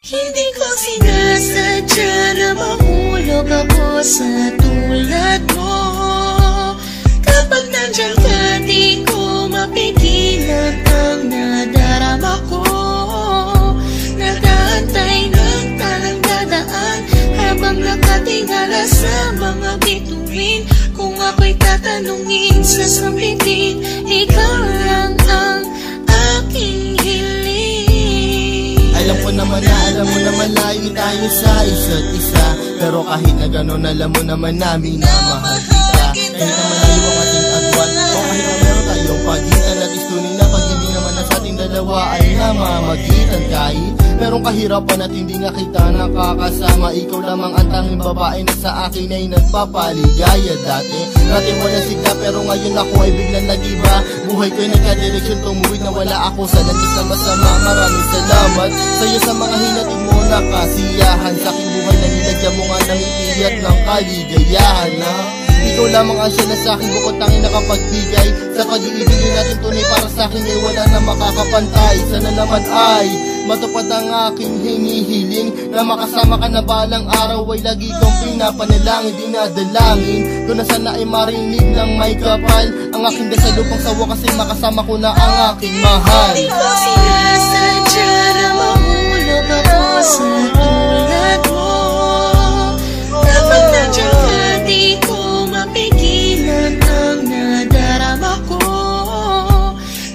Hindi ko sinasadya na mahulog ako sa tulad mo. Kapag nandiyan ka, di ko mapigilan ang nadarama ko. Nag-aantay ng talang dadaan habang nakatingala sa mga bituin. Kung ako'y tatanungin, sasabihin, ikaw lang ang aking hiling. Alam ko naman na, alam mo naman layo tayo sa isa't isa. Pero kahit na gano'n, alam mo naman namin na mahal kita. Kahit na malayo ang ating agwan, o kahit na meron tayong pagitan, at istunin na pag hindi naman na sa ating dalawa ay namamagitan. Kahit merong kahirapan at hindi nga kita nakakasama, ikaw lamang ang tanging babae na sa akin ay nagpapaligaya. Dati wala sigla, pero ngayon ako ay biglang nag-iba. Buhay ko'y nagka-direksyon, tumuwid na wala ako sa landas na masama. Maraming salamat sa'yo sa mga hinatid mo na kasiyahan. Sa aking buhay na nilagyan mo nga ng itiyat ng kaligayahan, ha? Ikaw lamang ang siya na sa akin bukod tanging nakapagbigay. Sa pag-iibigin natin tunay para sa akin ay wala na makakapantay. Sana naman ay matupad ang aking hinihiling, na makasama ka na balang araw ay lagi kong pinapanalangin. Dinadalangin ko na sana ay marinig ng may kapal ang aking dasal upang sa wakas ay makasama ko na ang aking mahal. Hindi ko sinasadya na mahulog ako sa tulad mo. Kapag nandiyan ka, di ko mapigilan ang nadarama ko.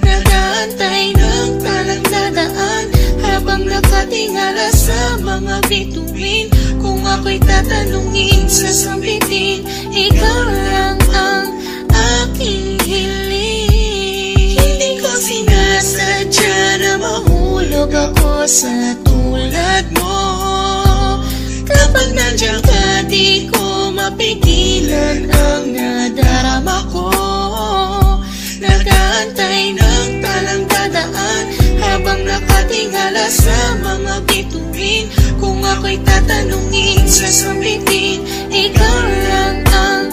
Nag-aantay ng talang dadaan habang nakatingala sa mga bituin. Kung ako'y tatanungin, sasabihin, ikaw lang ang aking hiling. Hindi ko sinasadya na mahulog ako sa tulad mo. Kapag nandiyan ka, di ko mapigilan ang nadarama ko. Nag-aantay ng talang dadaan habang nakatingala sa mga bituin. Kung ako'y tatanungin, sasabihin, ikaw lang ang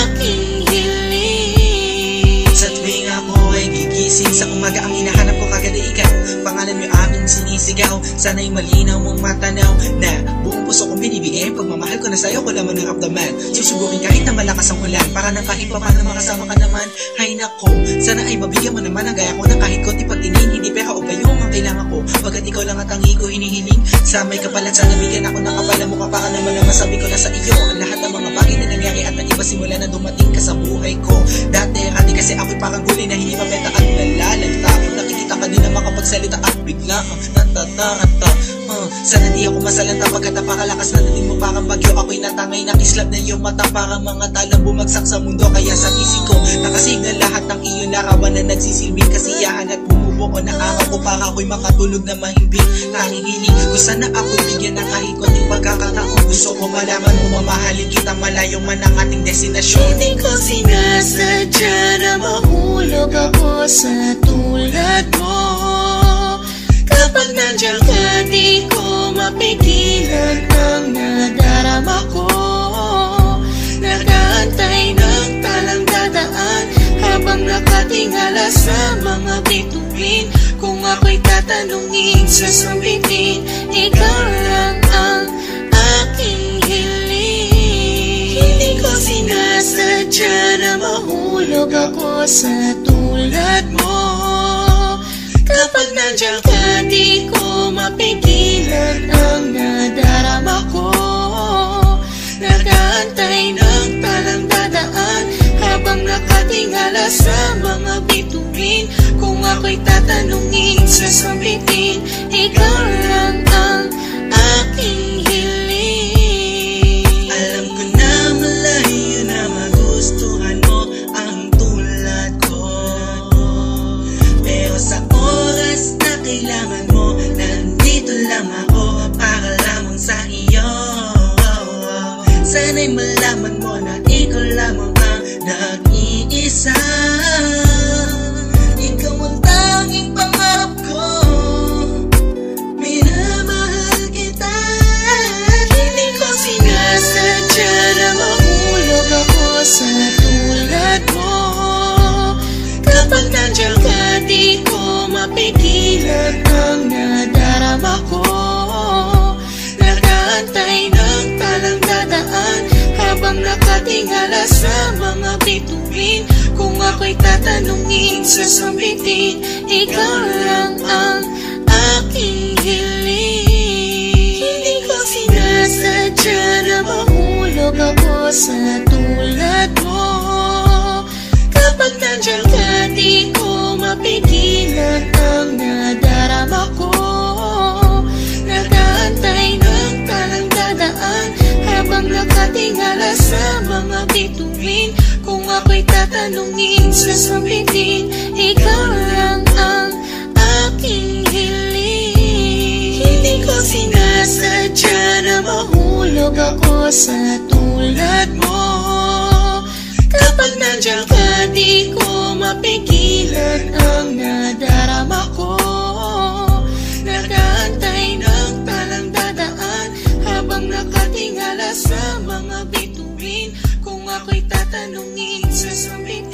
aking hiling. Sa tuwing ako ay gigising sa umaga, ang hinahanap ko kagad ay ikaw. Pangalan mo aming sinisigaw, sana'y malinaw mong matanaw na buong puso kong binibigay. Pagmamahal ko na sa'yo, ko naman ang abdaman. Susubukin kahit na malakas ang ulan, para nang kahit pa paano makasama ka naman. Hay nako, sana ay mabigyan mo naman ang gaya ko na kahit konti pagtingin. Hindi pera o gayong ang kailangan ko, pagkat ikaw lang ang tangi ko hinihiling. Sa may kapalan, sana bigyan ako ng kapala mo. Para naman ang masabi ko na sa iyo ang lahat ng mga bagay na nangyari at nag-iba simula na dumating ka sa buhay ko. Dati kasi ako'y parang gulay na hindi mapeta at nalalagta. Nakikita ka din na makapagsalita at bigla natataranta. Sana di ako masalanta pagkat napakalakas na dating mo parang bagyo. Ako'y natangay na kislap na iyong mata, parang mga talang bumagsak sa mundo. Kaya sa isip ko nakasignal lahat ng iyong larawan na nagsisilbing kasiyahan at bumubuo ng araw ko para ako'y makatulog na mahimbing. Nakikinig ko sana ako'y bigyan ng kahit konting pagkakataon. Gusto ko malaman mo mamahalin kita malayong man ang ating destinasyon. Hindi ko sinasadya na mahulog ako sa tulad mo. Kapag nandiyan ka, di ko mapigilan ang nadarama ko. Nag-aantay ng talang dadaan habang nakatingala sa mga bituin. Kung ako'y tatanungin, sasabihin, ikaw lang ang aking hiling. Hindi ko sinasadya na mahulog ako sa tulad mo. Kapag nandiyan ka, di ko mapigilan ang nadarama ko. Nag-aantay ng talang dadaan habang nakatingala sa mga bituin. Kung ako'y tatanungin, sasabihin, ikaw lang ang aking hiling. Alam ko na malayo na magustuhan mo ang tulad ko, pero sa oras na kailangan mo, nandito lang ako para lamang sa iyo. Sana'y malaman mo na ikaw lamang ang nag-iisa. Ikaw ang tanging pangarap ko, minamahal kita. Hindi ko sinasadya na mahulog ako sa tulad mo. Kapag nandiyan ka, di ko mapigilan ang nadarama ko. nakatingala sa mga bituin. Kung ako'y tatanungin, sasabitin, ikaw lang ang aking hiling. Hindi ko sinasadya na mahulog ako sa tulad mo. Kapag nandiyan ka, di ko mapigilan ang nadarama ko. Nag-aantay ng talang dadaan habang nakatingala sa mga bituin. Kung ako'y tatanungin, sasabitin, ikaw lang ang aking hiling. Hindi ko sinasadya na mahulog ako sa tulad mo. Kapag nandiyan ka, di ko mapigilan ang nadarama ko. Nag-aantay ng talang dadaan habang nakatingala sa mga bituin. Kung ako'y tatanungin, sasabihin